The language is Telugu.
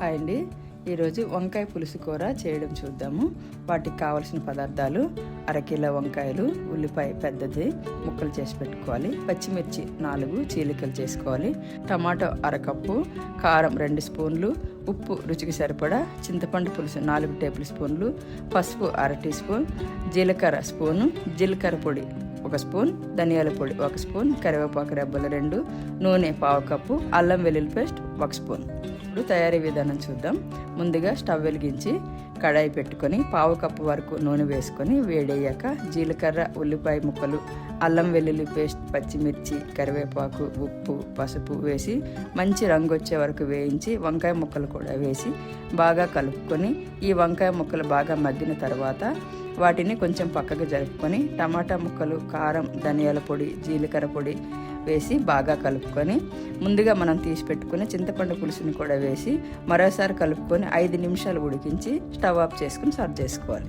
హాయ్ అండి, ఈరోజు వంకాయ పులుసు కూర చేయడం చూద్దాము. వాటికి కావలసిన పదార్థాలు: అరకిలో వంకాయలు, ఉల్లిపాయ పెద్దది ముక్కలు చేసి పెట్టుకోవాలి, పచ్చిమిర్చి 4 చీలికలు చేసుకోవాలి, టమాటో అరకప్పు, కారం 2 స్పూన్లు, ఉప్పు రుచికి సరిపడా, చింతపండు పులుసు 4 టేబుల్ స్పూన్లు, పసుపు 1/2 టీ స్పూన్, జీలకర్ర స్పూను, జీలకర్ర పొడి 1 స్పూన్, ధనియాల పొడి 1 స్పూన్, కరివేపాకు రెబ్బలు 2, నూనె 1/2 కప్పు, అల్లం వెల్లుల్లి పేస్ట్ 1 స్పూన్. ఇప్పుడు తయారీ విధానం చూద్దాం. ముందుగా స్టవ్ వెలిగించి కడాయి పెట్టుకొని 1/2 కప్పు వరకు నూనె వేసుకొని వేడయ్యాక జీలకర్ర, ఉల్లిపాయ ముక్కలు, అల్లం వెల్లుల్లి పేస్ట్, పచ్చిమిర్చి, కరివేపాకు, ఉప్పు, పసుపు వేసి మంచి రంగు వచ్చే వరకు వేయించి వంకాయ ముక్కలు కూడా వేసి బాగా కలుపుకొని ఈ వంకాయ ముక్కలు బాగా మగ్గిన తర్వాత వాటిని కొంచెం పక్కకు జరుపుకొని టమాటా ముక్కలు, కారం, ధనియాల పొడి, జీలకర్ర పొడి వేసి బాగా కలుపుకొని ముందుగా మనం తీసి పెట్టుకుని చింతపండు పులుసుని కూడా వేసి మరోసారి కలుపుకొని 5 నిమిషాలు ఉడికించి స్టవ్ ఆఫ్ చేసుకుని సర్వ్ చేసుకోవాలి.